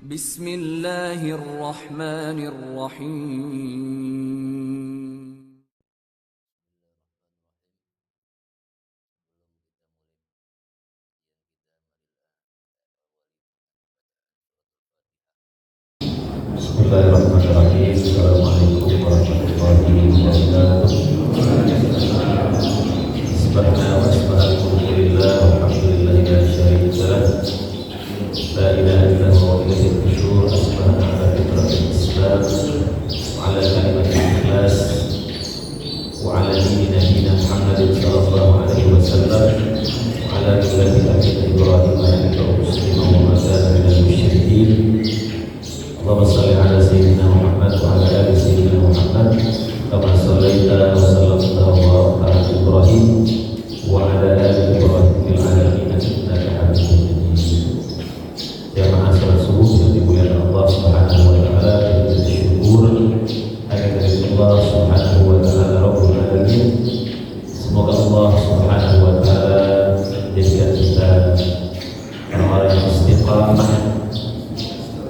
Bismillahirrahmanirrahim. Bismillahirrahmanirrahim. Assalamualaikum warahmatullahi wabarakatuh. Subhanallah wa subhanallah walhamdulillah la syarika lah. La ilaha illallah wa ilaihi nusyur. Subhanallah ala fitratil Islam wa ala kalimatil ikhlas wa ala dini nabiyina Muhammadin sallallahu alaihi wasallam wa ala millati abiina Ibrahim hanifan musliman wa ma kana minal musyrikin. Allahumma shalli ala sayyidina Muhammad wa ala ali sayyidina Muhammad kama shallaita wa sallamta wa barakta ala Ibrahim wa ala ali Ibrahim fil alamin innaka Hamidum Majid. Jamaah salat subuh yang dimuliakan Allah Subhanahu wa taala, kita bersyukur kehadirat Allah Subhanahu wa taala Rabbul Alamin. Semoga Allah Subhanahu wa taala menjadikan kita orang-orang yang istiqamah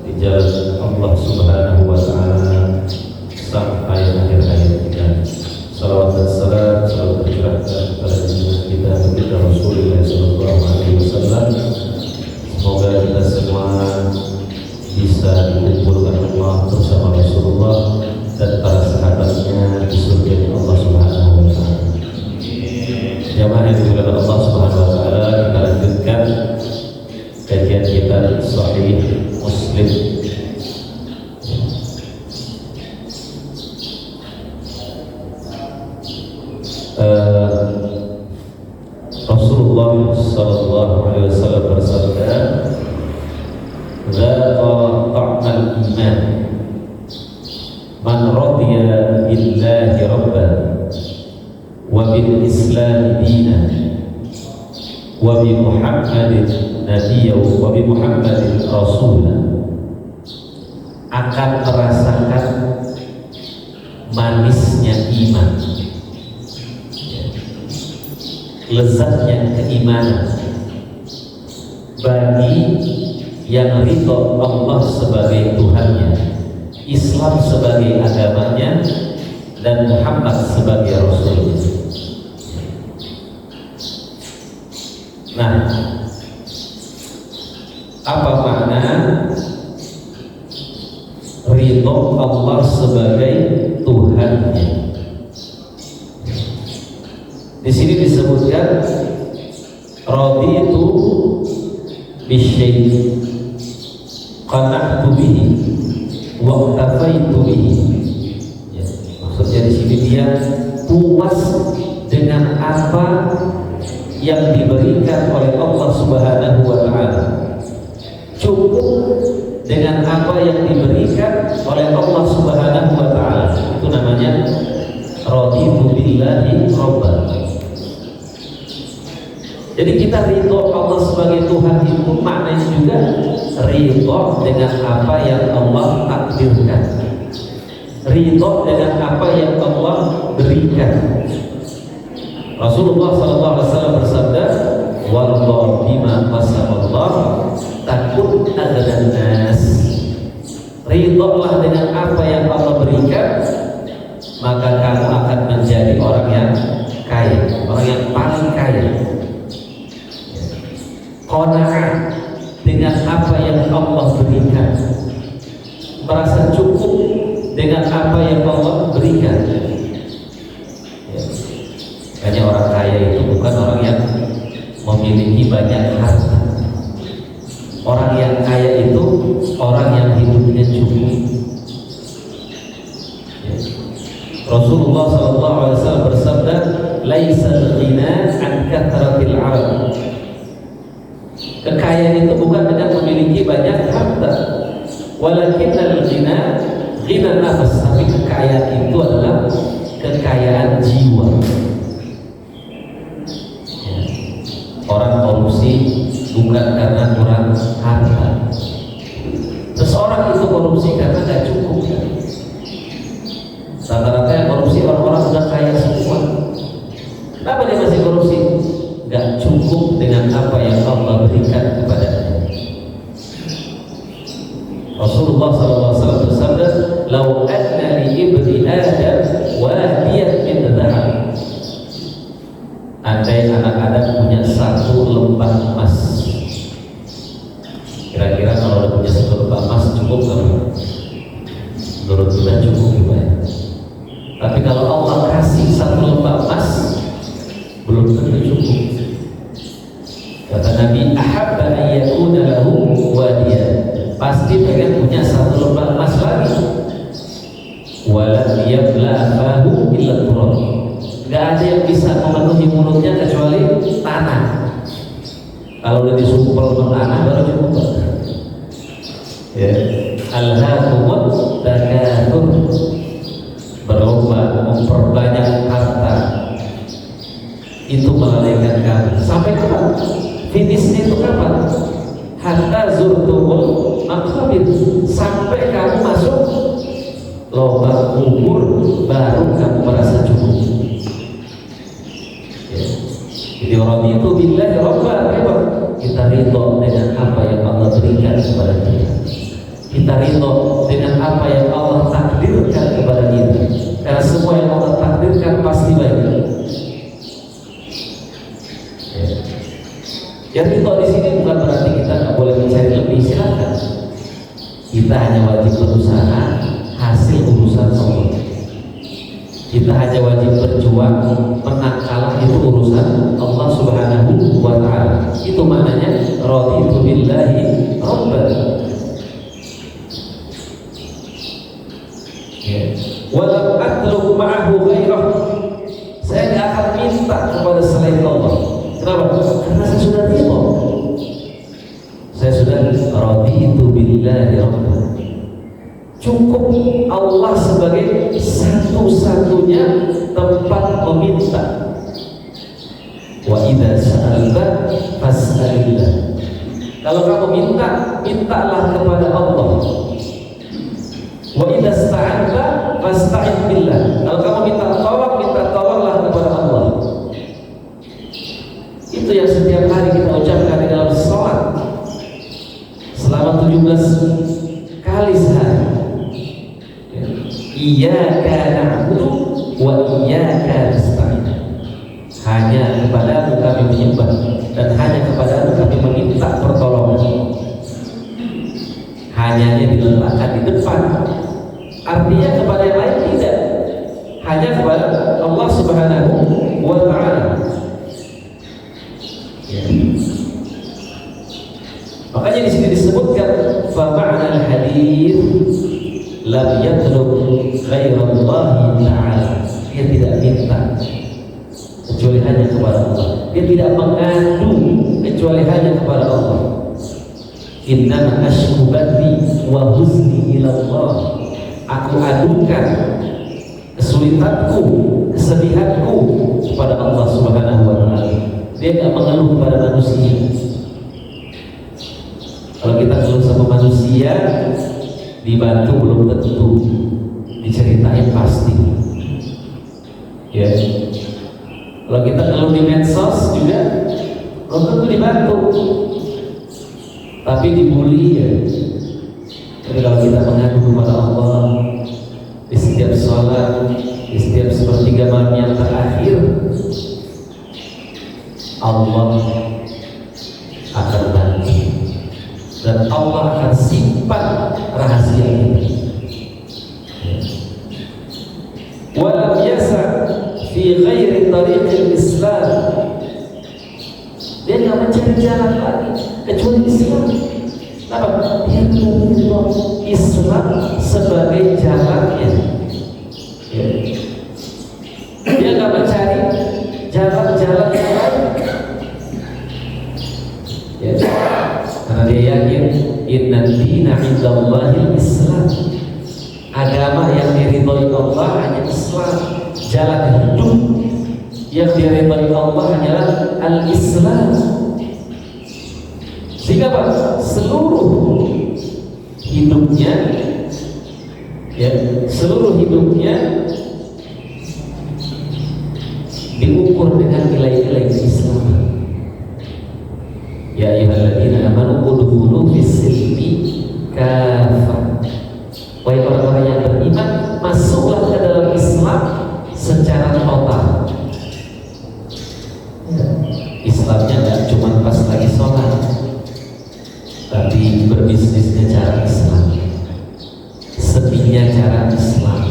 di jalan Allah Subhanahu wa taala sampai akhir hayat kita. Salawat dan salam selalu tercurahkan kepada junjungan kita Rasulullah sallallahu alaihi wasallam. Semoga kita semua bisa dikumpulkan Allah bersama Rasulullah dan para sahabatnya di surga Allah Subhanahu wa taala. Jamaah yang dimuliakan Allah Subhanahu wa taala, kita lanjutkan kajian kita Sahih Muslim. Rasulullah sallallahu alaihi wasallam bersabda, "Dzaqa ta'mal iman man radiya billahi rabban wa bil islam dinan wa bi Muhammadin nabiyyan wa bi Muhammadin rasulan." Akan merasakan manisnya iman, lezatnya keimanan bagi yang ridho Allah sebagai Tuhannya, Islam sebagai agamanya, dan Muhammad sebagai Rasulnya. Nah, apa makna ridho Allah sebagai Tuhannya? Di sini disebutkan raditu bisyai' qana'tu bihi wa tafaitu bihi. Ya, maksudnya di sini dia puas dengan apa yang diberikan oleh Allah Subhanahu wa taala. Cukup dengan apa yang diberikan oleh Allah Subhanahu wa taala. Itu namanya raditu billahi rabban. Jadi kita ridho Allah sebagai Tuhan itu maknanya juga ridho dengan apa yang Allah takdirkan, ridho dengan apa yang Allah berikan. Rasulullah SAW bersabda, "Wallahu bima qasamallah takun aghnan nas." Ridholah dengan apa yang Allah berikan, maka kamu akan menjadi orang yang kaya, orang yang paling kaya. Qanaah dengan apa yang Allah berikan, merasa cukup dengan apa yang Allah berikan. Makanya orang kaya itu bukan orang yang memiliki banyak harta. Orang yang kaya itu orang yang hidupnya cukup. Rasulullah SAW bersabda, "Laisal ghina an kathratil 'arab." Kekayaan itu bukan dengan memiliki banyak harta, walakinnal ghina ghina nafs, tapi kekayaan itu adalah kekayaan jiwa. Orang korupsi bukan karena kurang harta. Seseorang itu korupsi karena tidak cukup. Rata-rata yang korupsi orang-orang sudah kaya semua. Kenapa dia masih korupsi? Gak cukup dengan apa yang Allah berikan kepadanya. Rasulullah SAW bersabda, "Lau anna li ibni Adam wadiyat min dhahab." Andai anak Adam punya satu lembah emas, kira-kira kalau udah punya satu lembah emas cukup nggak? Menurut kita cukup gimana? Tapi kalau Allah kasih satu lembah emas, belum tentu cukup. Kata Nabi, "Ahabba ayyakuna lahu wadiyah." Pasti pengen punya satu lembah emas lagi. Walam yabla fahu illa turab. Gak ada yang bisa memenuhi mulutnya kecuali tanah. Kalau udah disumpel dengan tanah baru cukup. Ya, alhaakumut takatsur, berlomba memperbanyak harta itu melalaikan kamu. Sampai kapan? Finishnya itu kapan? Hatta zurtumul maqabir, sampai kamu masuk lubang kubur baru kamu merasa cukup. Ya. Jadi orang itu billahi rabba, kita ridho dengan apa yang Allah berikan kepada kita. Kita ridho dengan apa yang Allah takdirkan kepada kita. Karena semua yang Allah takdirkan pasti baik. Yang ridho di sini bukan berarti kita nggak boleh mencari lebih, silakan. Kita hanya wajib berusaha, hasil urusan Allah. Kita hanya wajib berjuang, menang kalah itu urusan Allah Subhanahu wa Ta'ala. Itu maknanya raditu billahi rabban. Walam atlub ma'ahu ghairah. Saya tidak akan minta kepada selain Allah. Kenapa? Karena saya sudah ridho. Saya sudah raditu billahi rabban. Cukup Allah sebagai satu-satunya tempat meminta. Wa idza sa'alta fas'alillah. Kalau kamu minta, mintalah kepada Allah. Wa idza sta'anta fasta'in billah. Kalau kamu minta tolonglah kepada Allah. Itu yang setiap hari kita ucapkan di dalam sholat selama 17 kali sehari. Iyyaka na'budu wa iyyaka nasta'in. Hanya kepadamu kami menyembah dan hanya kepadamu kami meminta pertolongan. Hanya diletakkan di depan. Artinya kepada yang lain tidak. Hanya kepada Allah Subhanahu wa Ta'ala. Makanya di sini disebutkan fa ma'na al-hadits lam yatlub ghairallahi ta'ala. Dia tidak minta kecuali hanya kepada Allah. Dia tidak mengadu kecuali hanya kepada Allah. Innama ashku bathi wa huzni ila Allah. Aku adukan kesulitanku, kesedihanku kepada Allah Subhanahu wa Ta'ala. Dia tidak mengeluh kepada manusia. Kalau kita keluh sama manusia, dibantu belum tentu, diceritain pasti. Ya. Kalau kita keluh di medsos juga belum tentu dibantu, tapi dibully ya. Tapi kalau kita mengadu kepada Allah di setiap sholat, di setiap sepertiga malam yang terakhir, Allah akan bantu dan Allah akan simpan rahasia ini. Walam yasa fi ghairi tariqil Islam. Dia nggak mencari jalan lagi kecuali Islam. Kenapa? Dia mengenal Islam sebagai jalannya. Ya. Dia nggak mencari jalan-jalan yang lain. Ya. Karena dia yakin inna dina indallahil Islam. Agama yang diridhoi Allah hanya Islam. Jalan hidup yang diridhoi Allah hanyalah al-Islam. Sehingga Pak, seluruh hidupnya diukur dengan nilai-nilai Islam. Ya ayyuhalladzina amanu udkhulu fis-silmi kafah. Wahai orang-orang yang beriman, masuklah ke dalam Islam secara total. Islamnya nggak cuma pas lagi sholat, tapi berbisnisnya cara Islam, seninya cara Islam,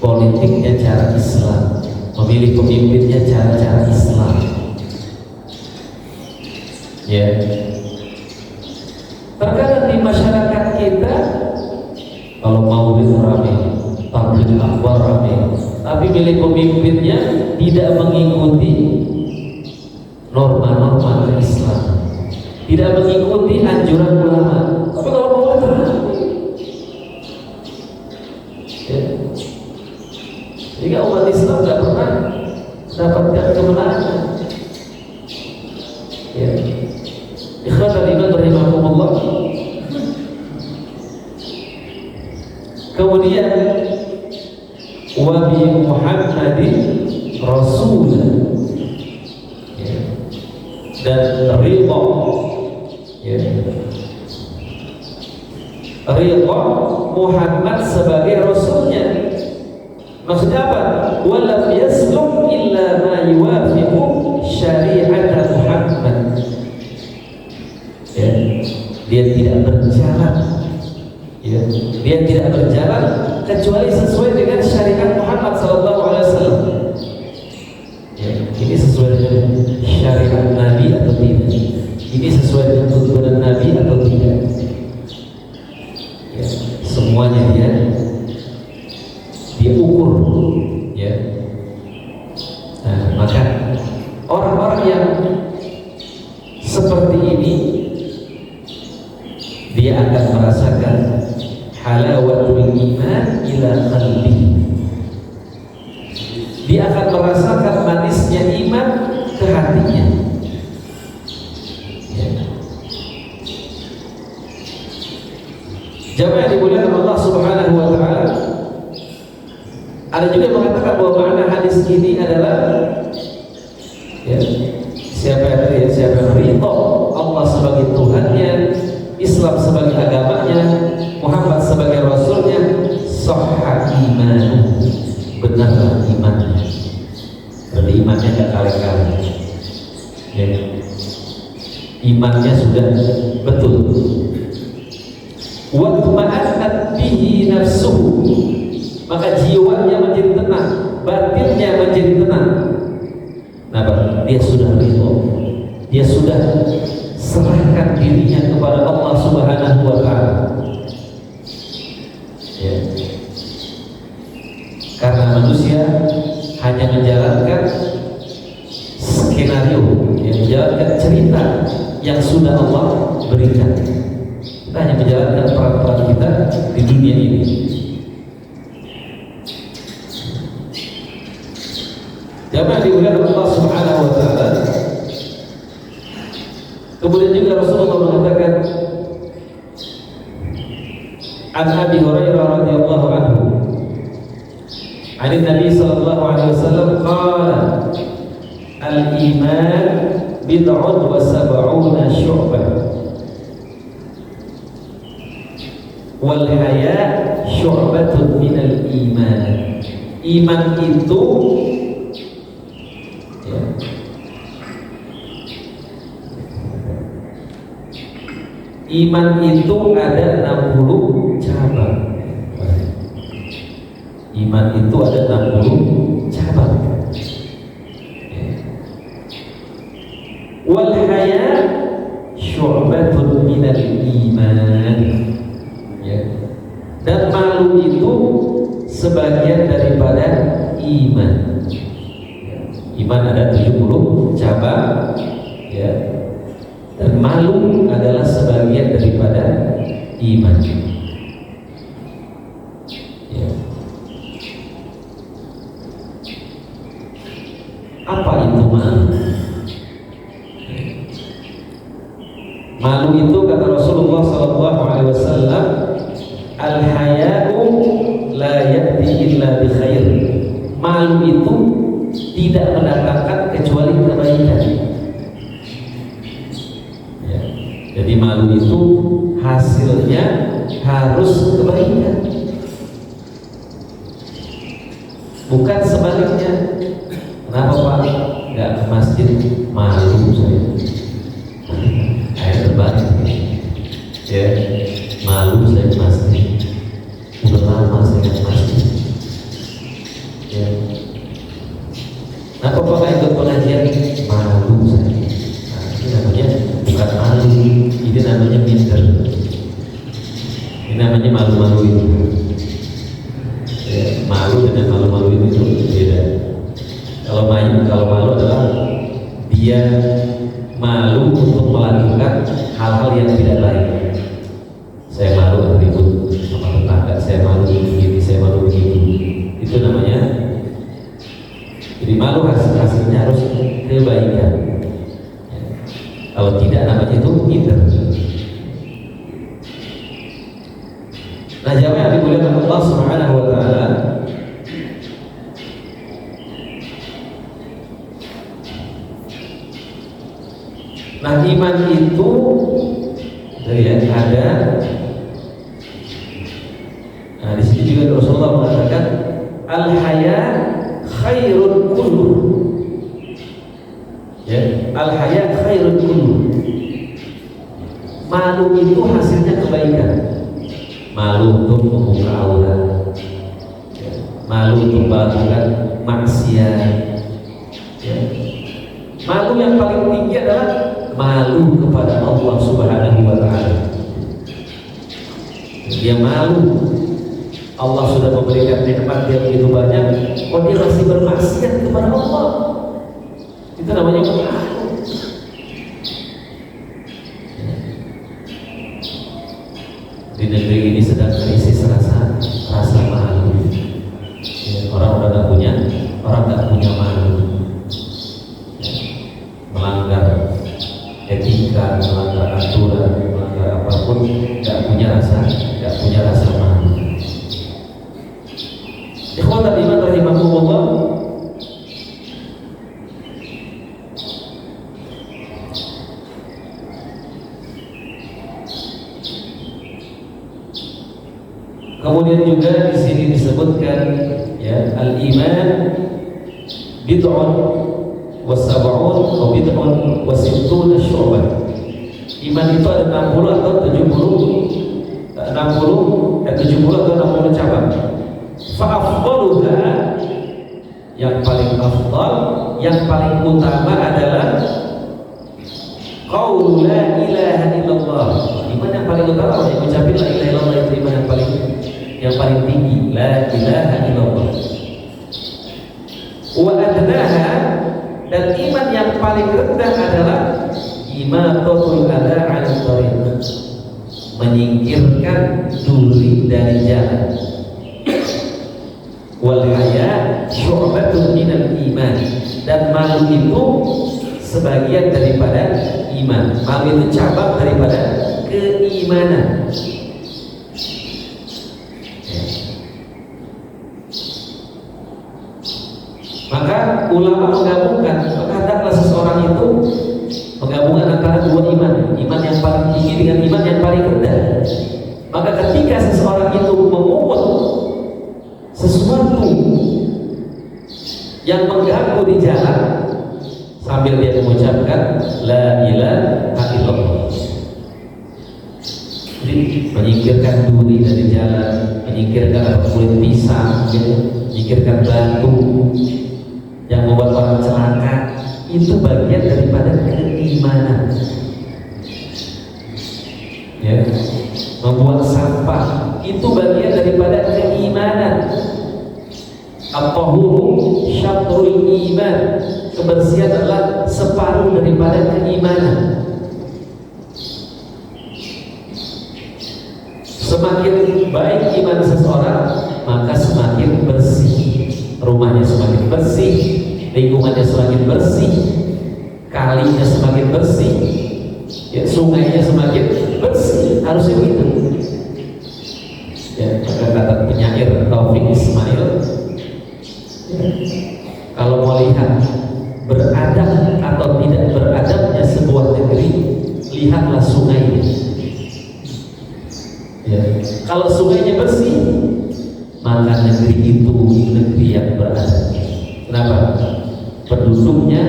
politiknya cara Islam, memilih pemimpinnya cara-cara Islam. Ya, terkadang di masyarakat kita kalau maulid rame, tabligh akbar rame, tapi milih pemimpinnya tidak mengikuti norma-norma Islam, tidak mengikuti anjuran ulama. Tapi kalau maulid rame, ya. Jika umat Islam tidak pernah dapatkan kemenangan. Ya. Ikhwatal iman rahimakumullah. Kemudian wa bi Muhammadin Rasul, ya. Dan ridha, ya. Ridha Muhammad sebagai Rasulnya. Maksudnya apa? Walam yasluk illa ma yuwafiqu syari'at Muhammad. Ya. Dia tidak berjalan, ya. Dia tidak berjalan kecuali sesuai dengan syariat Muhammad SAW. Ya. Ini sesuai dengan syariat Nabi atau tidak? Ini sesuai dengan tuntunan Nabi atau tidak? Ya. Semuanya dia ukur, ya. Nah, maka orang-orang yang seperti ini dia akan merasakan halawatul iman ila qalbi. Dia akan merasakan manisnya iman ke hatinya. Ya. Jamaah yang dimuliakan Allah Subhanahu wa taala, ada juga yang mengatakan bahwa makna hadis ini adalah, ya, siapa yang ridho Allah sebagai Tuhannya, Islam sebagai agamanya, Muhammad sebagai Rasulnya, sahha imanu, benarlah imannya. Berarti imannya tidak kali-kali, ya. Imannya sudah betul. Wa tuma'annat bihi nafsuhu, maka jiwanya menjadi tenang, batinnya menjadi tenang. Nah, dia sudah ridho, dia sudah serahkan dirinya kepada Allah Subhanahu wa taala. Ya. Karena manusia hanya menjalankan skenario, yang menjalankan cerita yang sudah Allah berikan. Kita hanya menjalankan peran-peran kita di dunia ini. Jamaah dimuliakan Allah Subhanahu wa taala. Kemudian juga Rasulullah mengatakan, An Abi Hurairah radhiyallahu anhu, An Nabi sallallahu alaihi wasallam qala, al-iman bid'un wa sab'una syu'bah wal haya syu'batun minal iman. Iman itu, ya, iman itu ada 60 cabang. Iman itu ada 60 cabang. Wal haya syu'batun minal iman. Ya. Dan malu itu sebagian daripada iman. Iman ada 70 cabang, ya. Dan malu adalah sebagian daripada iman. Ya. Apa itu malu? Malu itu kata Rasulullah SAW, al-haya'u la ya'ti illa bi khair. Malu itu tidak mendatangkan kecuali kebaikan. Ya. Jadi malu itu hasilnya harus kebaikan, bukan sebaliknya. Kenapa Pak nggak ke masjid? Malu saya. Akhirnya terbalik ya, malu saya ke masjid. Udah lama saya ke masjid ya. Kenapa Pak nggak ikut pengajian? Malu saya. Nah, ini namanya bukan malu, ini namanya minder. Ini namanya malu-maluin ya. Malu dengan malu-maluin itu beda. Kalau malu adalah dia malu untuk melakukan hal-hal yang tidak baik. Saya malu ribut sama tetangga, saya malu begini, saya malu begitu. Itu namanya. Jadi malu hasilnya harus kebaikan ya. Kalau tidak namanya itu minder. Nah, jamaah yang dimuliakan Allah Subhanahu wa taala, nah iman itu ya ada. Nah di sini juga Rasulullah mengatakan al-haya khairun kullu. Ya, al-haya khairun kullu. Malu itu hasilnya kebaikan. Malu untuk membuka aurat, ya. Malu untuk melakukan maksiat, ya. Malu yang paling tinggi adalah malu kepada Allah Subhanahu wa taala. Dia malu, Allah sudah memberikan nikmat yang begitu banyak, kok dia masih bermaksiat kepada Allah. Itu namanya malu. Di negeri ini sedang krisis rasa malu. Ya, orang nggak punya malu. Melanggar etika, melanggar aturan, melanggar apapun, nggak punya rasa malu. Ikhwatal iman rahimahumullah. Kemudian juga di sini disebutkan ya, al-iman bid'un wa sab'un wa bid'un wa sittuna syu'bah. Iman itu ada 60 atau 70 atau 60 cabang. Fa afdaluha, yang paling afdal, yang paling utama adalah qaul la ilaha illallah. Iman yang paling utama yang mengucapkan la ilaha illallah, itu iman yang paling tinggi, la ilaha illallah. Wa adnaha, dan iman yang paling rendah adalah imatatul adha 'anil thariq, menyingkirkan duri dari jalan. Wal haya syu'batun minal iman, dan malu itu sebagian daripada iman. Malu itu cabang daripada keimanan. Maka ulama menggabungkan, hendaklah seseorang itu menggabungkan antara dua iman, iman yang paling tinggi dengan iman yang paling rendah. Maka ketika seseorang itu memungut sesuatu yang mengganggu di jalan, sambil dia mengucapkan la ilaha illallah, jadi menyingkirkan duri dari jalan, menyingkirkan kulit pisang, menyingkirkan batu yang membuat orang celaka, itu bagian daripada keimanan. Ya, membuat sampah itu bagian daripada keimanan. At-tahuru syatrul iman, kebersihan adalah separuh daripada keimanan. Semakin baik iman seseorang, maka semakin bersih rumahnya, semakin bersih lingkungannya, semakin bersih kalinya, semakin bersih ya, sungainya semakin bersih. Harusnya begitu ya. Maka kata penyair Taufik Ismail ya, kalau mau lihat beradab atau tidak beradabnya sebuah negeri, lihatlah sungainya ya. Kalau sungainya bersih, maka negeri itu negeri yang beradab. Kenapa? Penduduknya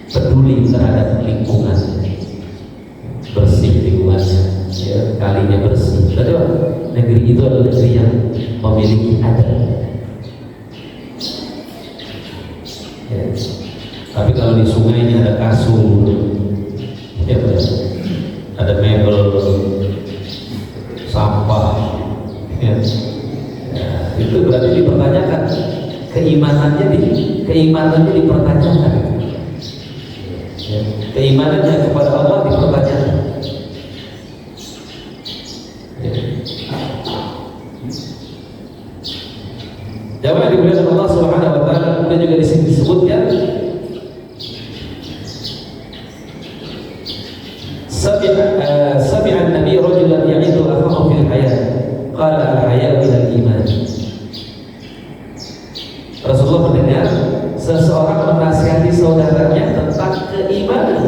peduli terhadap lingkungan, bersih lingkungannya, ya, kalinya bersih. Berarti negeri itu adalah negeri yang memiliki adab. Ya. Tapi kalau di sungainya ada kasur, ya, ada mebel, sampah, ya. Ya, itu berarti dipertanyakan keimanannya dipertanyakan, ya. Keimanannya kepada Allah dipertanyakan, ya. Jamaah dimuliakan Allah Subhanahu wa taala. Kemudian juga di sini disebutkan sami'a an-nabi rajulan ya'idu akhahu fil hayat qala al-haya'u minal iman. Rasulullah mendengar seseorang menasihati saudaranya tentang keimanan,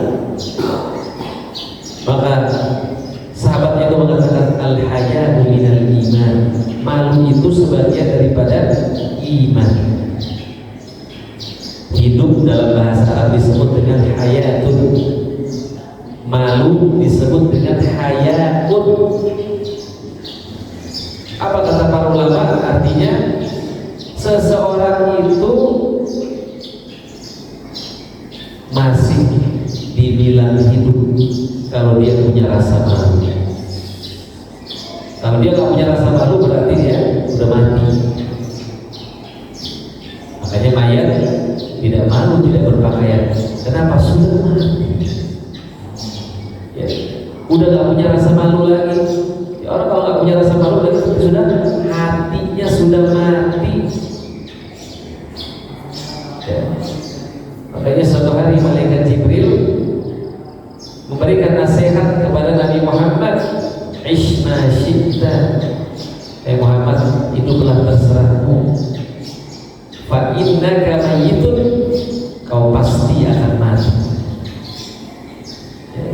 maka sahabatnya itu mengatakan al-haya'u minal iman, malu itu sebagian daripada iman. Hidup dalam bahasa Arab disebut dengan hayatun, malu disebut dengan hayatun. Apa kata para ulama? Artinya seseorang itu masih dibilang hidup kalau dia punya rasa malu. Kalau dia nggak punya rasa malu berarti dia udah mati. Makanya mayat tidak malu, tidak berpakaian. Kenapa? Sudah mati. Ya, udah nggak punya rasa malu lagi. Ya, orang kalau nggak punya rasa malu lagi sudah hatinya sudah mati. Ya. Makanya suatu hari malaikat Jibril memberikan nasihat kepada Nabi Muhammad, "Ish ma syi'ta." Muhammad, hiduplah terserahmu. Fa innaka mayyitun, kau pasti akan mati. Ya.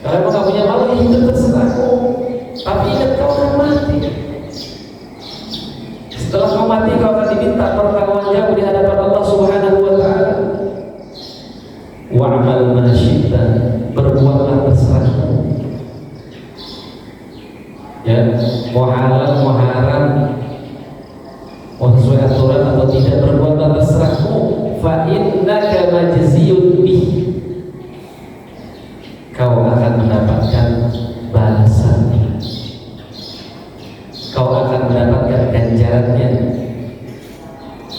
Kalau kamu nggak punya malu, hidup terserahmu. Tapi ingat kau akan mati. Setelah kau mati, kau akan diminta pertanggungan jawab di hadapan Allah Subhanahu wa taala. Wa'mal ma syi'ta, berbuatlah terserahmu. Ya, mau halal, mau haram, mau sesuai aturan atau tidak, berbuatlah terserahmu. Fa innaka majziyun bih, kau akan mendapatkan balasannya, kau akan mendapatkan ganjarannya.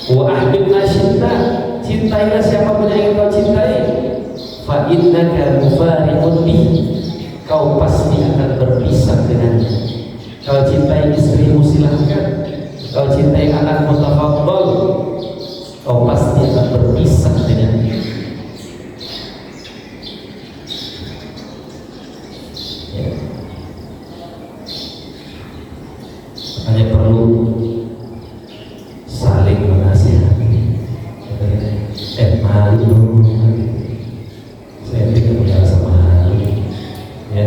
Wa ahbib ma syi'ta, cintailah siapapun yang ingin kau cintai. Fa innaka mufariqun bih, kau pasti akan berpisah dengannya. Kau cintai istrimu silahkan, kau cintai anakmu tafadhol, kau pasti akan berpisah dengannya. Ya. Hanya perlu saling menasihati. Malu, saya tidak punya rasa malu. Ya,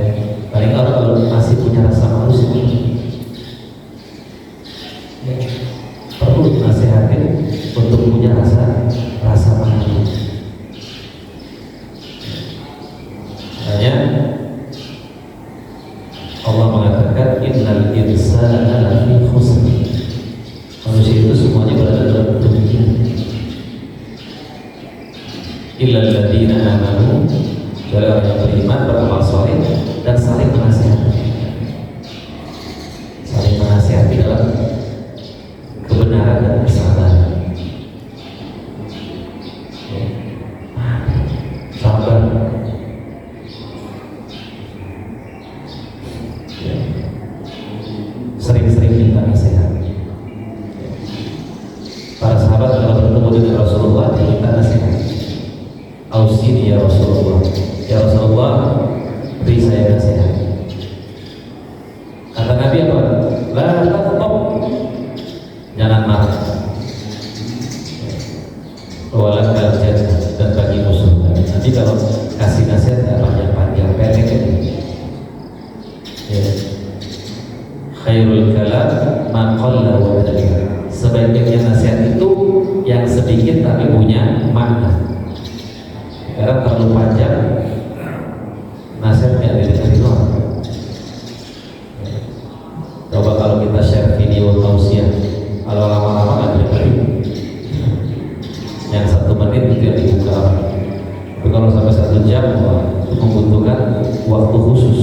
paling orang kalau masih punya rasa malu sih. Ya, perlu dinasihatin untuk punya rasa malu. Makanya Allah mengatakan innal insana lafi khusr. Manusia itu semuanya berada dalam kerugian. Illal ladzina amanu, kecuali orang yang beriman, beramal saleh dan saling menasihati. Saling menasihati dalam kebenaran dan kesabaran. Ya. Sabar. Ya. Sering-sering minta nasihat. Ya. Para sahabat kalau bertemu dengan Rasulullah diminta nasihat. Ausini ya Rasulullah, ya Rasulullah, beri saya nasihat. Khairul kalam ma qalla wa adalla. Sebaik-baiknya nasihat itu yang sedikit tapi punya makna. Karena terlalu panjang nasihat yang diterima. Coba kalau kita share video tausiah, kalau lama-lama nggak diterima. Yang 1 menit itu yang dibuka. Tapi kalau sampai 1 jam, itu membutuhkan waktu khusus.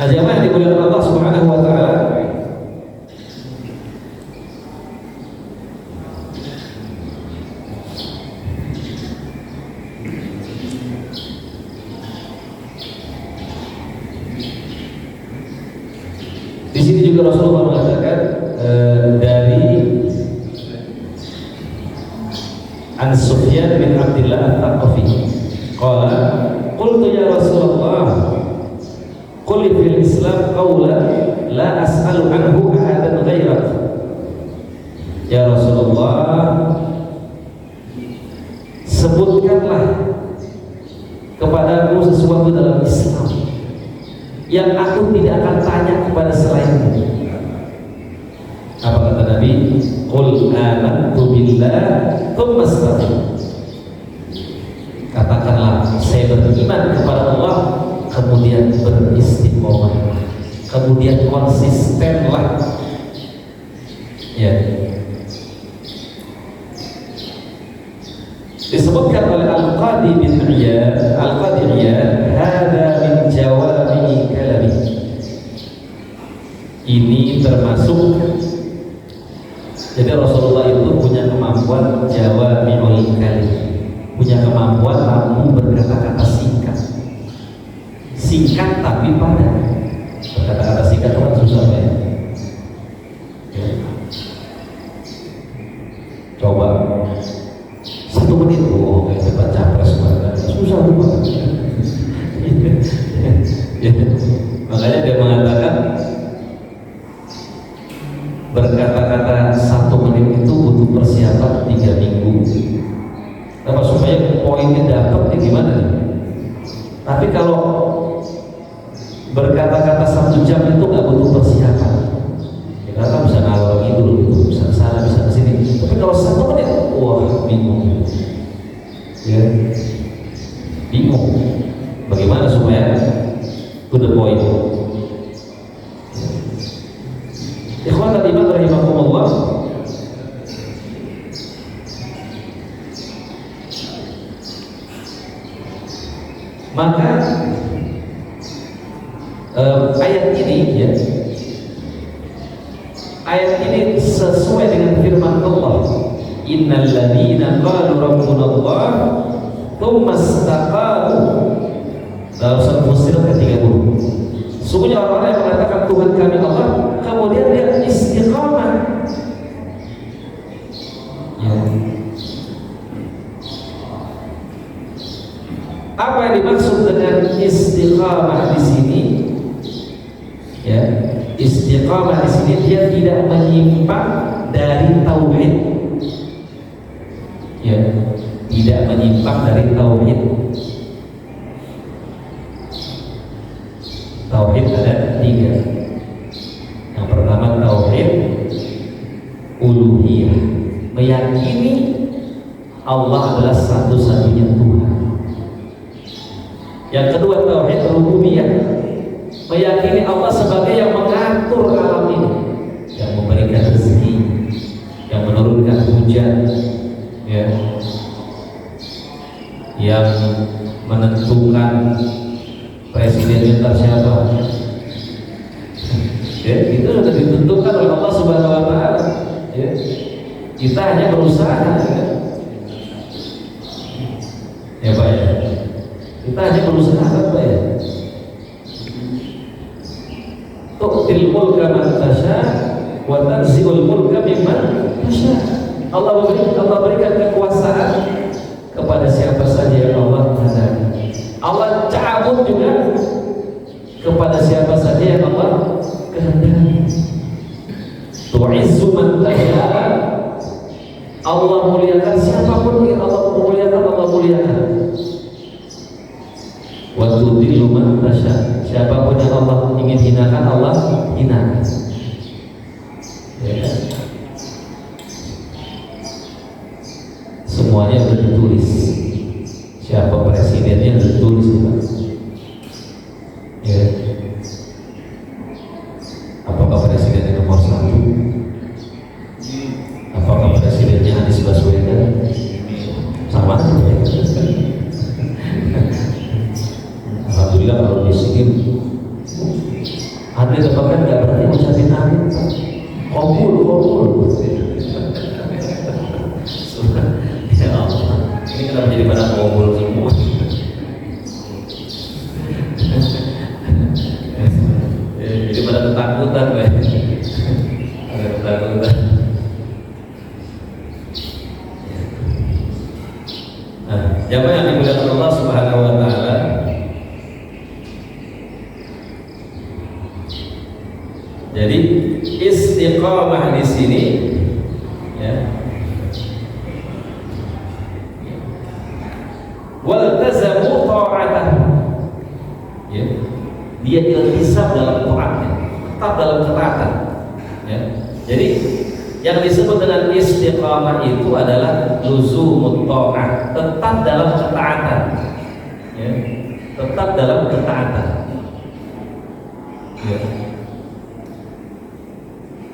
Nah, jamaah yang dimuliakan Allah Subhanahu wa taala, di sini juga Rasulullah mengatakan dari An Sufyan bin Abdullah At-Thaqafi, qala qultu ya Rasulullah, qul fil Islam qawlan la as'alu anhu ahadan ghairak. Ya Rasulullah, sebutkanlah kepadaku sesuatu dalam Islam yang aku tidak akan tanya kepada selainmu. Apa kata Nabi? Qul amantu billah tsumma istaqim. Katakanlah saya beriman kepada Allah, kemudian beristiqomah, kemudian konsistenlah. Ya. Disebutkan oleh Al-Qadi bin Iyad, Al-Qadi Iyad, hada min jawami kalami. Ini termasuk, jadi Rasulullah itu punya kemampuan jawami'ul kalim, punya kemampuan mampu berkata-kata singkat. Singkat tapi padat. Berkata-kata singkat itu susah ya. Coba 1 menit, oh kayak debat capres banget, susah banget. Makanya dia mengatakan berkata-kata 1 menit itu butuh persiapan 3 minggu. Kenapa? Supaya poinnya dapat gimana? Tapi kalau berkata-kata 1 jam itu nggak butuh persiapan. Ya, karena bisa ngalor ngidul gitu, bisa kesana, bisa kesini. Tapi kalau 1 menit, wah bingung. Ya, bingung. Bagaimana supaya to the point? Ikhwan dan iman rahimakumullah, maka ayat ini ya, ayat ini sesuai dengan firman Allah, innal ladzina qalu rabbuna Allah tsumma istaqamu, dalam surat Fussilat ayat 30. Sungguhnya orang-orang yang mengatakan Tuhan kami Allah, kemudian dia istiqamah. Ya. Apa yang dimaksud dengan istiqamah di sini? Ya, istiqamah di sini dia tidak menyimpang dari tauhid. Ya, tidak menyimpang dari tauhid. Tauhid ada 3. Yang pertama tauhid uluhiyah, meyakini Allah adalah satu-satunya Tuhan. Yang kedua tauhid rububiyah, meyakini Allah sebagai yang mengatur alam ini, yang memberikan rezeki, yang menurunkan hujan, ya, yang menentukan presiden minta siapa. Ya, itu sudah ditentukan oleh Allah Subhanahu wa taala. Ya. Kita hanya berusaha, ya Pak ya. Kita hanya berusaha apa ya? Tu'til mulka man tasha wa tanzi'ul mulka mimman tasha. Allah berikan kekuasaan kepada siapa saja yang Allah kehendaki. Allah cabut juga kepada siapa saja yang Allah kehendaki. Tu'izzu man tasha, Allah muliakan siapapun yang Allah muliakan, Allah muliakan. wa tudillu man tasya. Siapapun yang Allah ingin hinakan, Allah hinakan. Ya. Semuanya sudah ditulis. Siapa presidennya sudah ditulis, Pak. Ya. Apakah presidennya nomor 1? Apakah presidennya Anies Baswedan? Sama ya. Alhamdulillah kalau di sini ada tebakan nggak berarti ucapin amin. Kabul. Ya Allah, ini kenapa jadi pada kabul semua? Jadi pada ketakutan, ada ketakutan. Nah, jamaah yang dimuliakan Allah Subhanahu wa taala, jadi istiqamah di sini ya. Waltazamu ta'atan. Ya. Dia iltisam dalam taatnya, tetap dalam ketaatan. Ya. Jadi yang disebut dengan istiqamah itu adalah luzumut ta'ah, tetap dalam ketaatan. Ya. Tetap dalam ketaatan. Ya.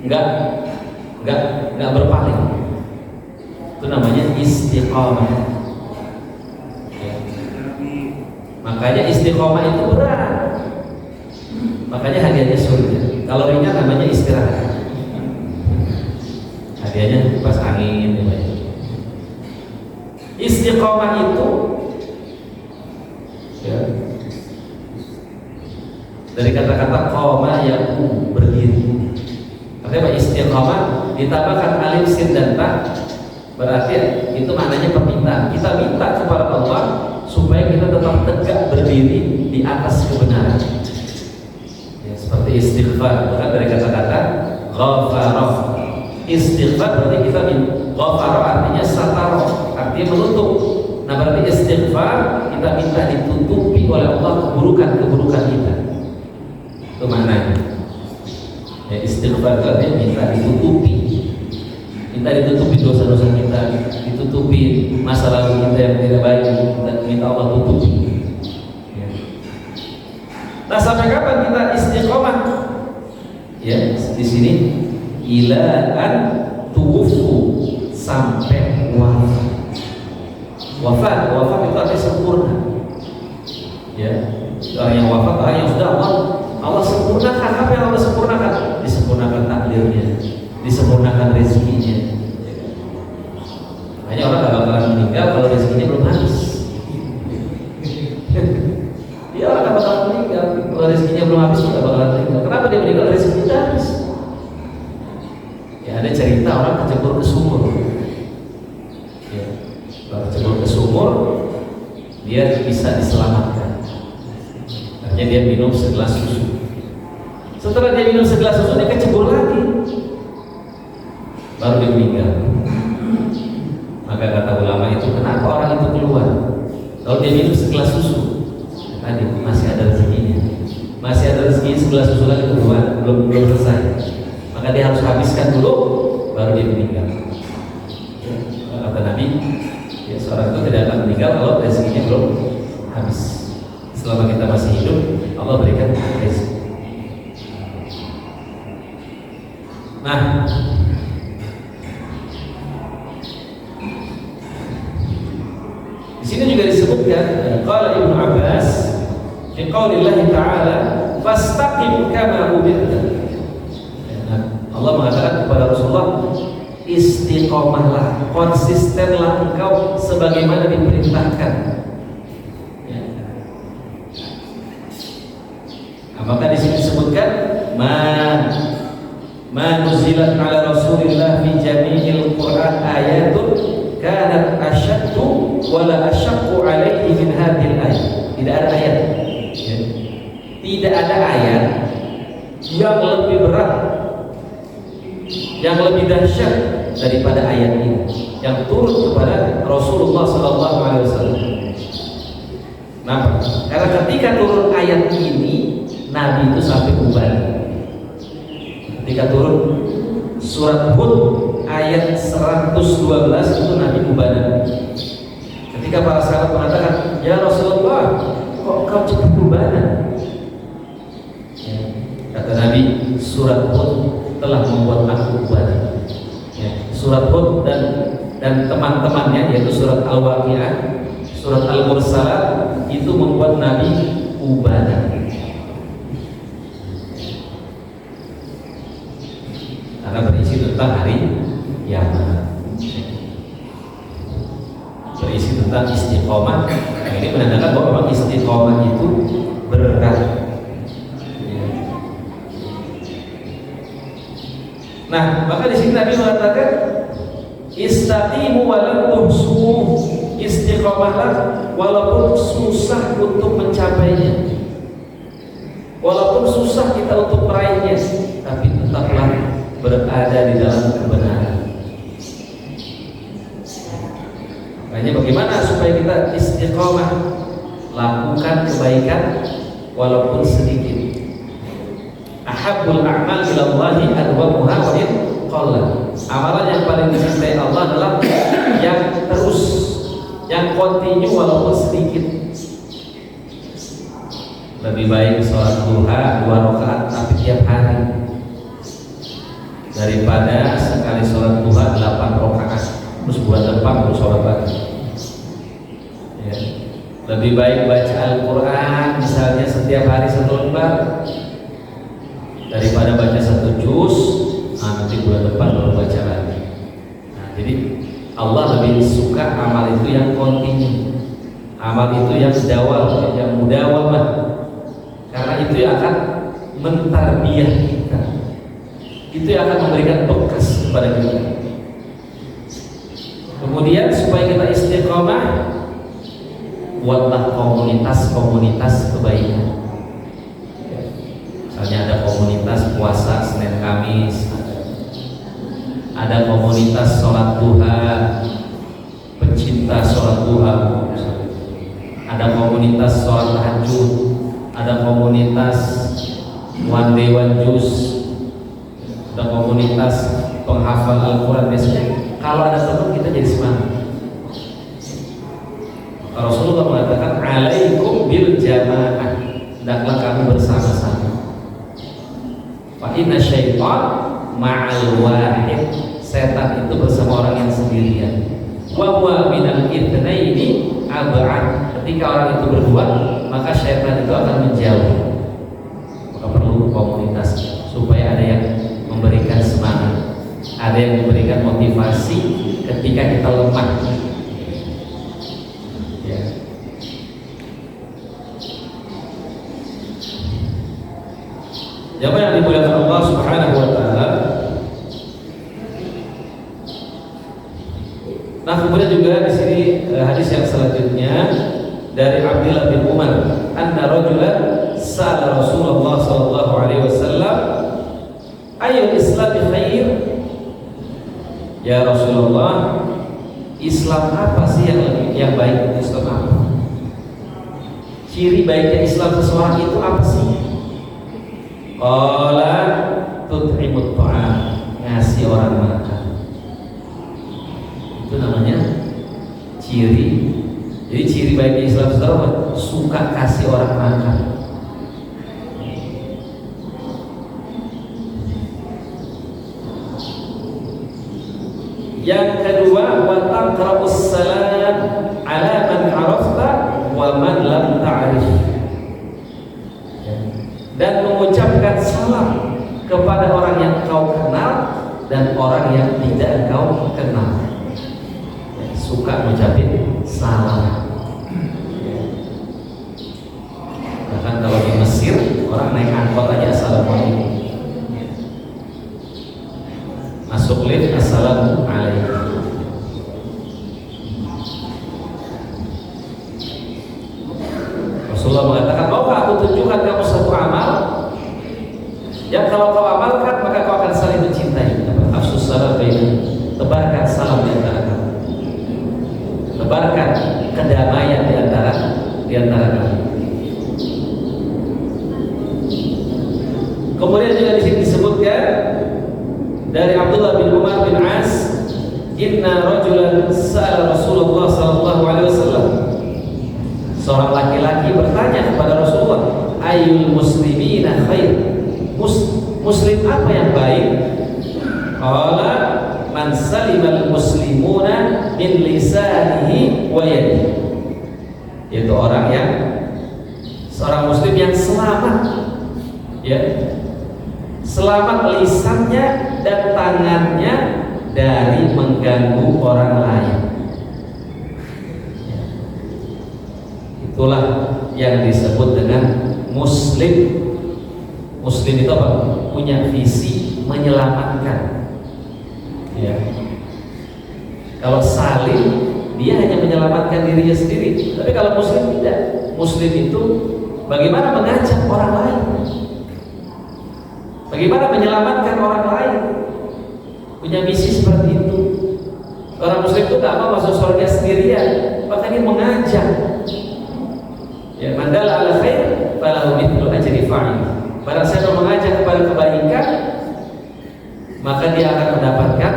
Enggak berpaling. Itu namanya istiqamah. Ya. Makanya istiqamah itu berat. Makanya hadiahnya surga. Kalau ringan namanya istirahat. Hadiahnya kipas angin. Istiqamah itu ya, dari kata-kata qama yaqumu, berdiri. Artinya istiqamah ditambahkan alif sin dan ta, berarti itu maknanya permintaan. Kita minta kepada Allah supaya kita tetap tegak berdiri di atas kebenaran. Ya, seperti istighfar, bukan dari kata-kata ghafarah. Istighfar berarti kita minta, ghafarah artinya satarah, artinya menutup. Nah berarti istighfar kita minta ditutupi oleh Allah keburukan-keburukan kita. Itu maknanya. Ya, istighfar itu artinya minta ditutupi, dosa-dosa kita, ditutupi masa lalu kita yang tidak baik, kita minta Allah tutupi. Ya. Nah sampai kapan kita istiqomah? Ya di sini ila an tuwufu, sampai wafat itu artinya sempurna. Ya, orang yang wafat orang yang sudah Allah sempurnakan. Apa yang Allah sempurnakan? Disempurnakan takdirnya, disempurnakan rezekinya. Hanya orang gak bakalan meninggal kalau rezekinya belum habis. Dia orang gak bakalan meninggal kalau rezekinya belum habis, gak bakalan meninggal. Kenapa dia meninggal? Rezekinya udah habis. Ya ada cerita orang kecebur ke sumur. Ya, kalau kecebur ke sumur, dia bisa diselamatkan. Artinya dia minum segelas susu. Setelah dia minum segelas susu, dia kecebur lagi, baru dia meninggal. Maka kata ulama itu, kenapa orang itu keluar? Kalau dia minum segelas susu, tadi masih ada rezekinya, masih ada rezeki, segelas susu lagi keluar, belum selesai. Maka dia harus habiskan dulu, baru dia meninggal. Kata Nabi, ya, seorang itu tidak akan meninggal kalau rezekinya belum habis. Selama kita masih hidup, Allah berikan rezeki. Nah, di sini juga disebutkan qala Ibnu Abbas fi qaulillahi ta'ala fastaqim kama umirta. Allah mengatakan kepada Rasulullah, istiqomahlah, konsistenlah engkau sebagaimana diperintahkan. Nah, maka di sini disebutkan ma nuzilat ala Rasulillah fi jami'il Qur'an ayatun kanat asyaddu wala asyaqqu alaihi min hadhil ayat. Tidak ada ayat, ya. Tidak ada ayat yang lebih berat, yang lebih dahsyat daripada ayat ini yang turun kepada Rasulullah SAW. Kenapa? Karena ketika turun ayat ini, Nabi itu sampai uban. Ketika turun surat Hud ayat 112 itu Nabi ubanan. Ketika para sahabat mengatakan, ya Rasulullah, kok kau cepat ubanan? Kata Nabi, surat Hud telah membuat aku ubanan. Surat Hud dan teman-temannya, yaitu surat Al-Waqi'ah, surat Al-Mursalat, itu membuat Nabi ubanan. Karena berisi tentang hari kiamat, berisi tentang istiqomah. Nah, ini menandakan bahwa orang istiqomah itu berkah. Nah, maka di sini Nabi mengatakan istaqimu walam tuhsu, istiqomahlah walaupun susah untuk mencapainya, walaupun susah kita untuk meraihnya, tapi tetaplah berada di dalam kebenaran. Makanya bagaimana supaya kita istiqomah? Lakukan kebaikan walaupun sedikit. Ahabbul a'mal ila Allahi adwamuha wa in qalla. Amalan yang paling dicintai Allah adalah yang terus, yang kontinu walaupun sedikit. Lebih baik sholat duha 2 rakaat tapi tiap hari daripada sekali sholat duha 8 rakaat terus bulan depan terus sholat lagi. Ya. Lebih baik baca Al-Quran misalnya setiap hari 1 lembar daripada baca 1 juz, nanti bulan depan baru baca lagi. Nah, jadi Allah lebih suka amal itu yang kontinu, amal itu yang dawal, yang mudawamah, karena itu yang akan mentarbiyah kita, itu yang akan memberikan bekas kepada kita. Kemudian supaya kita istiqomah, buatlah komunitas-komunitas kebaikan. Misalnya ada komunitas puasa Senin Kamis, ada komunitas sholat duha, pecinta sholat duha, ada komunitas sholat tahajud, ada komunitas one day one juz, ada komunitas penghafal Al-Quran. Biasanya kalau ada teman kita jadi semangat. Rasulullah mengatakan alaikum bil jamaah, hendaklah kamu bersama-sama. Fa inna syaitan ma'al wahid, setan itu bersama orang yang sendirian. Wa huwa minal itsnaini ab'ad, ketika orang itu berdua maka syaitan itu akan menjauh. Maka perlu komunitas supaya ada yang memberikan semangat, ada yang memberikan motivasi ketika kita lemah. Ya. Jamaah yang dimuliakan Allah Subhanahu wa taala. Nah, kemudian juga di sini hadis yang selanjutnya dari Abdullah bin Umar, anna rajulan sa'ala Rasulullah sallallahu alaihi wasallam, ayyul islami khair? Ya Rasulullah, Islam apa sih yang baik? Islam apa? Ciri baiknya Islam seseorang itu apa sih? Qala tut'imut ta'am, ngasih orang makan. Itu namanya ciri. Jadi ciri baiknya Islam seseorang suka kasih orang makan. Yang kedua, wa taqra'us salam ala man arafta wa man lam ta'rif, dan mengucapkan salam kepada orang yang kau kenal dan orang yang tidak kau kenal. Suka mengucapin salam. Bahkan kalau di Mesir orang naik angkot aja assalamualaikum, masuk lift assalamualaikum. Rasulullah mengatakan, maukah aku tunjukkan kamu satu amal yang kalau kau amalkan maka kau akan saling mencintai. Afsus salam bainakum, tebarkan salam di antara kamu, tebarkan kedamaian di antara kamu. Kemudian juga di sini disebutkan dari Abdullah bin Umar bin As, inna rajulan sa'ala Rasulullah sallallahu alaihi wasallam. Seorang laki-laki bertanya kepada Rasulullah, ayyul muslimina khair? Muslim apa yang baik? Qala man salimal muslimuna min lisanihi wa yadihi. Itu orang yang seorang muslim yang selamat, ya, selamat lisannya dan tangannya dari mengganggu orang lain. Itulah yang disebut dengan muslim. Muslim itu apa? Punya visi menyelamatkan. Ya. Kalau salim, dia hanya menyelamatkan dirinya sendiri. Tapi kalau muslim tidak. Muslim itu bagaimana mengajak orang lain, bagaimana menyelamatkan orang lain. Punya misi seperti itu. Orang muslim itu tidak mau masuk surga sendirian, maka dia mengajak. Ya, mandala ala khair falahu mithlu ajri fa'il. Barang siapa mengajak kepada kebaikan, maka dia akan mendapatkan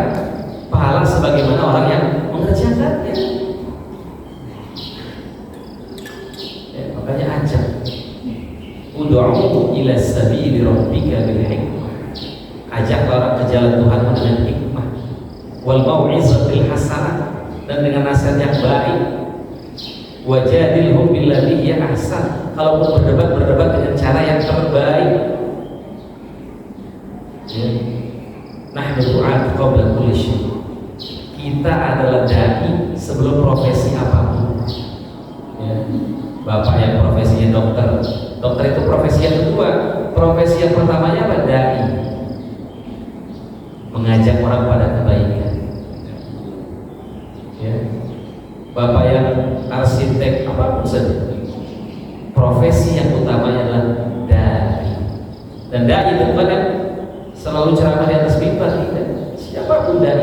pahala sebagaimana orang yang mengerjakannya. Ya, makanya ajak. Ud'u ila sabili rabbika bil hikmah. Ajak orang ke jalan Tuhan dengan hikmah. Wal mau'izatil hasanah, dan dengan nasihat yang baik. Wajadilhum billati hiya ahsan. Kalaupun berdebat dengan cara yang terbaik. Ya. Nahnu du'at qabla kulli syai'. Kita adalah dai sebelum profesi apapun. Ya. Bapak yang profesinya dokter. Dokter itu profesi yang kedua. Profesi yang pertamanya apa? Dai. Mengajak orang pada kebaikan. Ya. Bapak yang arsitek apapun saja, profesi yang utamanya adalah dai. Dan dai itu bukan kan selalu ceramah di atas mimbar, tidak. Siapapun dai,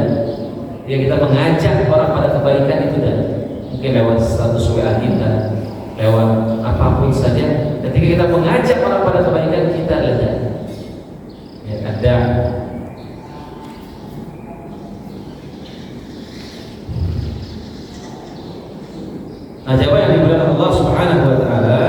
ya kita mengajak orang pada kebaikan itu dai. Mungkin lewat status WA kita, lewat apapun saja. Ketika kita mengajak orang pada kebaikan, kita adalah dai. Ya, ada. Nah, jawab yang dimuliakan Allah Subhanahu wa taala,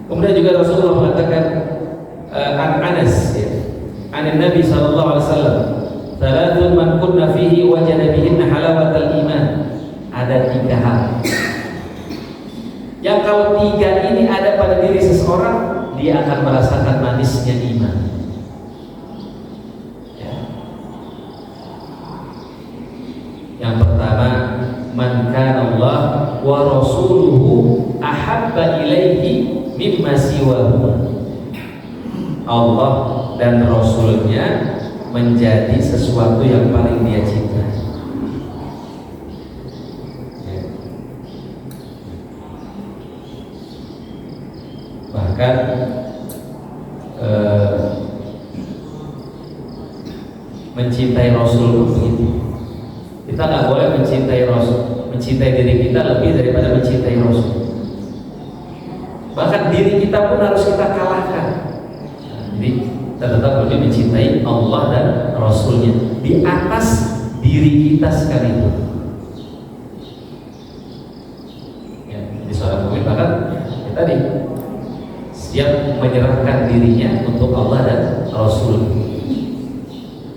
kemudian juga Rasulullah mengatakan an Anas, ya, an Nabi sallallahu alaihi wasallam, "Thalathun man kunna fihi wajada bihinna halawatal iman." Ada 3 hal yang kalau 3 ini ada pada diri seseorang, dia akan merasakan manisnya iman. Ya. Yang pertama, man kana Allah wa rasuluhu ahabba ilaihi mimma siwahu. Allah dan Rasulnya menjadi sesuatu yang paling dia cintai. Bahkan mencintai Rasul begitu. Kita nggak boleh mencintai Rasul, mencintai diri kita lebih daripada mencintai Rasul. Bahkan diri kita pun harus kita kalahkan. Jadi kita tetap lebih mencintai Allah dan Rasulnya di atas diri kita sekalipun. Ya, jadi seorang mukmin bahkan ya tadi siap menyerahkan dirinya untuk Allah dan Rasul,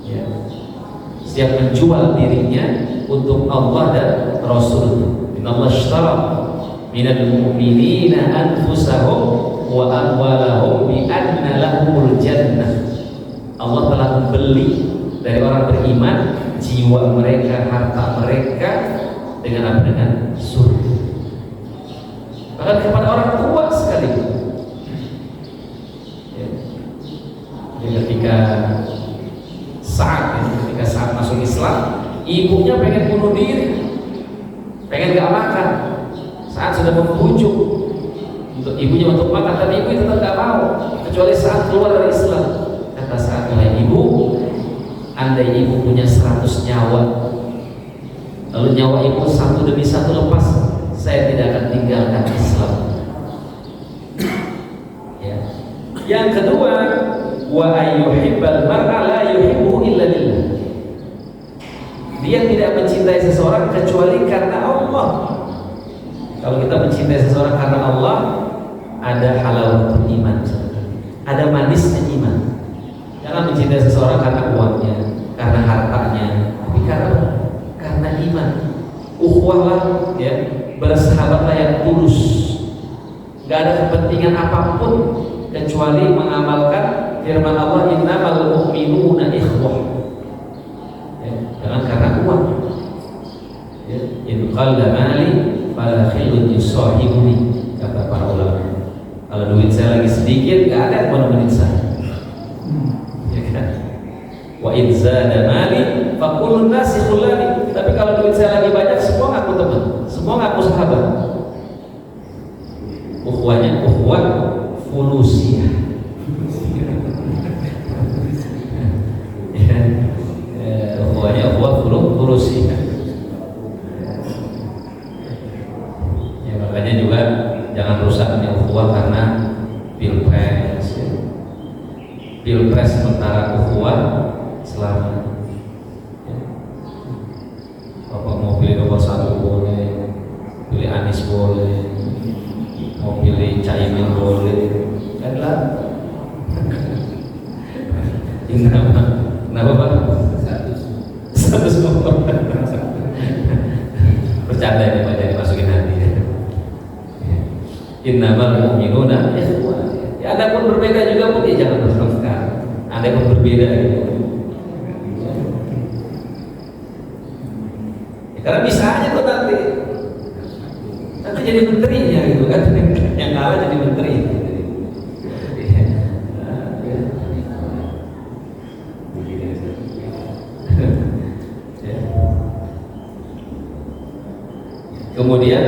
ya. Siap menjual dirinya untuk Allah dan Rasul. Innallaha ashtara minal mu'minina anfusahum wa amwalahum bi anna lahumul jannah. Allah telah membeli dari orang beriman jiwa mereka, harta mereka dengan apa? Dengan surga. Bahkan kepada orang tua sekalipun. Ketika saat masuk Islam, ibunya pengen bunuh diri, pengen gak makan. Saat sudah membujuk ibunya untuk makan, tapi ibu tetap gak mau, kecuali saat keluar dari Islam. Kata saat, mulai ibu seandainya ibu punya 100 nyawa, lalu nyawa ibu satu demi satu lepas, saya tidak akan tinggalkan Islam. Ya. Yang kedua, wa ayyuhibbal mar'a la yuhibbu illa lillah. Dia tidak mencintai seseorang kecuali karena Allah. Kalau kita mencintai seseorang karena Allah, ada halawatul iman, ada manisnya iman. Jangan mencintai seseorang karena uangnya, karena hartanya, tapi karena iman. Ukhuwahlah, ya, bersahabatlah yang tulus. Gak ada kepentingan apapun kecuali mengamalkan firman Allah, innamal mu'minuna ikhwah. Ya, jangan karena uang. Ya, in qalla mali fala khilun yusahibuni, kata para ulama. Kalau duit saya lagi sedikit, gak ada yang mau nemenin saya. Ya kan? Wa in zada mali fa kullun nasi khullani. Tapi kalau duit saya lagi banyak, semua ngaku teman, semua ngaku sahabat. Ukhuwahnya ukhuwah fulusiyah. Ya, ukhuwahnya ukhuwah fulusiyah. Ya, makanya juga jangan rusak ukhuwah karena pilpres. Ya. Pilpres sementara ukhuwah selama. Ya. Bapak mau pilih nomor 1 boleh, pilih Anies boleh, mau pilih Caimin boleh, kan lah. Kenapa Pak? 100 nomor. Bercanda ini Pak, jadi masukin hati. Innamal mu'minuna ikhwah. Ya, ada pun berbeda juga pun ya jangan bertengkar. Ada pun berbeda gitu. Ya, karena bisa aja tuh nanti jadi menterinya gitu kan, yang kalah jadi menteri. Kemudian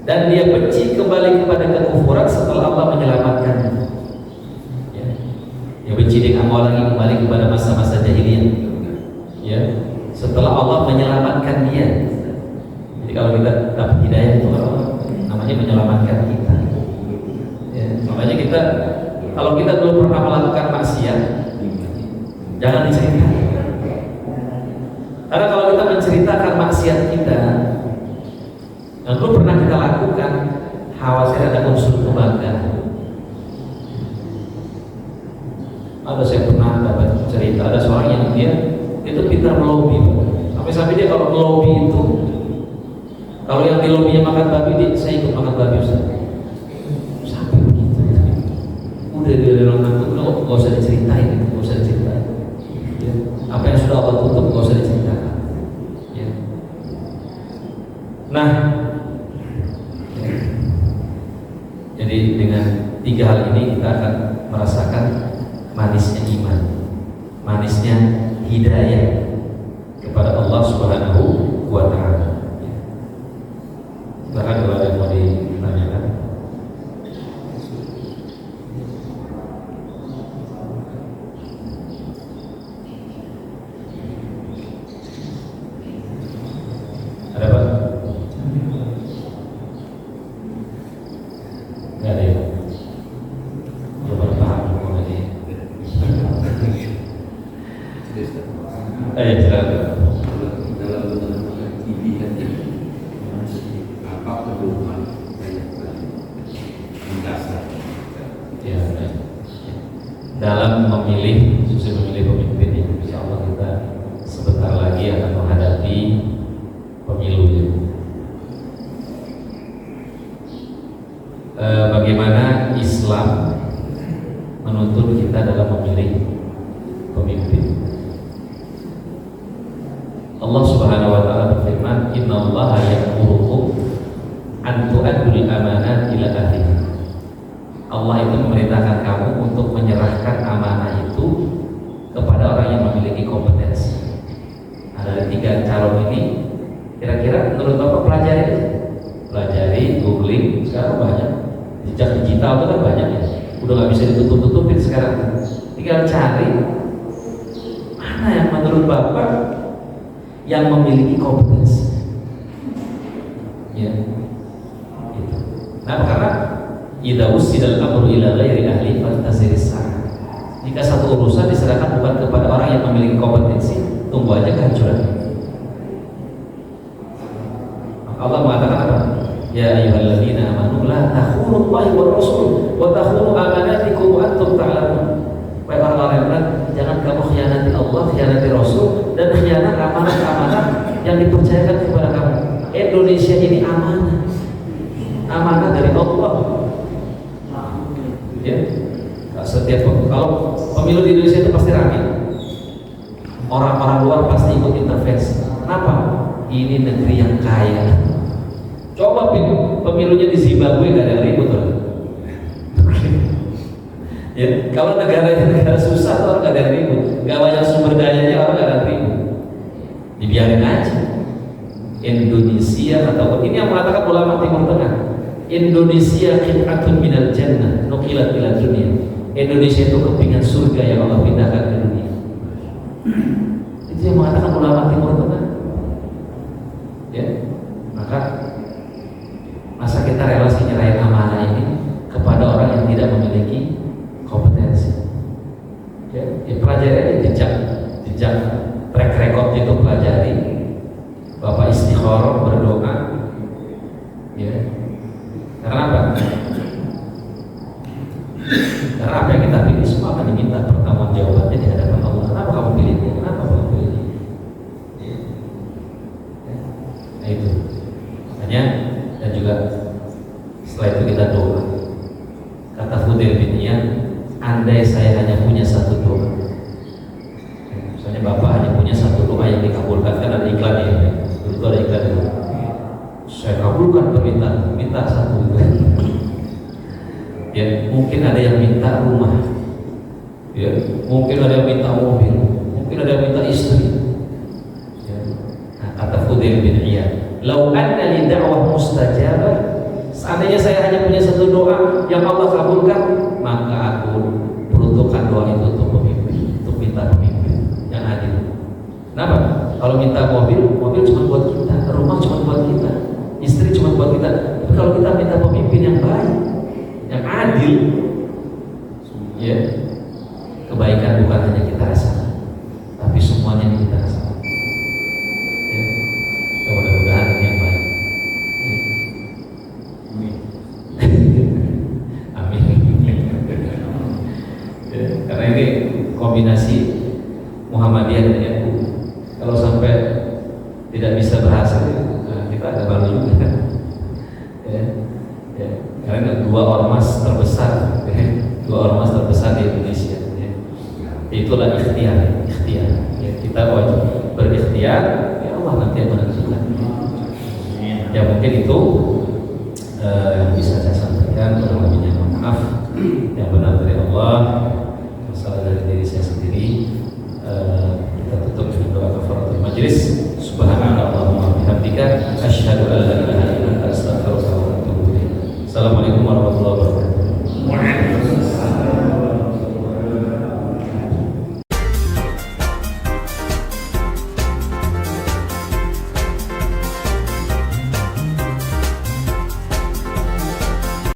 dan dia benci kembali kepada kekufuran setelah Allah menyelamatkannya. Ya, dia benci dia mau lagi kembali kepada masa-masa jahiliyah. Ya, setelah Allah menyelamatkan dia. Jadi kalau kita dapat hidayah itu namanya menyelamatkan kita. Ya, makanya kita kalau kita dulu pernah melakukan maksiat, jangan diceritakan. Karena kalau kita menceritakan maksiat kita yang dulu pernah kita lakukan, khawatir ada unsur kebanggaan. Ada saya pernah dapat cerita, ada seorang yang dia itu pintar melobi, sampai dia kalau melobi itu, kalau yang di lobinya makan babi, saya ikut makan babi Ustaz. Sampai begitu. Udah dia ngantuk, udah gak usah diceritain, gak usah diceritain. Ya. Apa yang sudah Allah tutup gak usah diceritakan. Ya. Nah, jadi dengan 3 hal ini kita akan merasakan manisnya iman, manisnya hidayah kepada Allah Subhanahu wa Ta'ala. Bahkan kalau ada yang mau ditanyakan. Ada apa? Nggak ada ya? Coba paham mau tadi. Ayo silakan. Dalam memilih, khususnya memilih pemimpin, ya, insya Allah kita sebentar lagi akan menghadapi pemilu. Bagaimana Islam menuntun kita dalam memilih pemimpin? Allah Subhanahu wa Ta'ala berfirman, innallaha ya'murukum an tu'addul amanat ila ahliha. Allah itu memerintahkan kamu untuk menyerahkan amanah itu kepada orang yang memiliki kompetensi. Nah, dari 3 calon ini, kira-kira menurut Bapak pelajari, googling, sekarang banyak, jejak digital itu kan banyak ya. udah nggak bisa ditutup-tutupin sekarang. Tinggal cari mana yang menurut Bapak yang memiliki kompetensi. Ya, gitu. Nah, karena idza usida al-amru ila ghairi ahli fantaziris sa'a. Jika satu urusan diserahkan bukan kepada orang yang memiliki kompetensi, tunggu aja kehancuran. Allah mengatakan apa? Ya ayyuhalladzina amanu la takhunu Allaha wa rasul wa takhunu amanatikum wa antum ta'lamun. Wahai orang-orang yang beriman, jangan kamu khianati Allah, khianati Rasul, dan khianat amanat-amanat yang dipercayakan kepada kamu. Indonesia ini amanah, amanah dari Allah. Ya, setiap kalau pemilu di Indonesia itu pasti ramai. Orang-orang luar pasti ikut intervensi. Kenapa? Ini negeri yang kaya. Coba pemilunya di Zimbabwe gak ada yang ribut loh. Ya, kalau negara susah orang gak ada yang ribut, gak banyak sumber dayanya orang gak ada yang ribut. Dibiarin aja. Indonesia atau ini yang mengatakan ulama Timur Tengah. Indonesia qit'atun minal jannah nuqilat ila dunia. Indonesia itu kepingan surga yang Allah pindahkan ke dunia. Itu yang mengatakan ulama Timur Tengah. Ya, maka masa kita rela sih nyerahin amanah ini kepada orang yang tidak memiliki kompetensi. Ya, pelajari jejak track record itu pelajari. Bapak istikharah berdoa. Ya. Karena apa? Karena apa yang kita pilih semua akan diminta pertanggungjawabannya di hadapan Allah. Kenapa kamu pilih dia? Kenapa kamu pilih dia? Ya. Nah itu. Makanya dan juga setelah itu kita doa. Kata Fudail bin Iyad, andai saya hanya punya satu doa. Misalnya Bapak hanya punya satu doa yang dikabulkan, kan ada iklan ya. Itu ada iklan itu. Saya kabulkan permintaan, minta satu. Ya, mungkin ada yang minta rumah. Ya, mungkin ada yang minta mobil, mungkin ada yang minta istri. Ya. Nah, kata Fudail bin Iyad, "Lau anna li da'wah mustajabah." Seandainya saya hanya punya satu doa yang Allah kabulkan, maka aku peruntukkan doa itu untuk pemimpin, untuk minta pemimpin yang adil. Kenapa? Kalau minta mobil cuma buat kita, rumah cuma buat kita, istri cuma buat kita. Tapi kalau kita minta pemimpin yang baik, yang adil, ya, kebaikan bukan hanya kita rasakan, tapi semuanya kita rasakan. Ya, mudah-mudahan ini yang baik. Ya. Amin. Ya, karena ini kombinasi Muhammadiyah dan NU. Kalau sampai tidak bisa berhasil, kita agak malu juga kan. Ya, ya. Karena dua ormas terbesar di Indonesia. Ya. Itulah ikhtiar. Ya, kita wajib berikhtiar. Ya Allah nanti yang menentukan. Ya mungkin itu yang bisa saya sampaikan. Kurang lebihnya mohon maaf. Yang benar dari Allah, salah dari diri saya sendiri. Kita tutup dengan doa kafaratul majlis. Subhanallahumma bihamdika asyhadu an la ilaha illa anta astaghfiruka wa atubu ilaik. Assalamualaikum warahmatullahi wabarakatuh.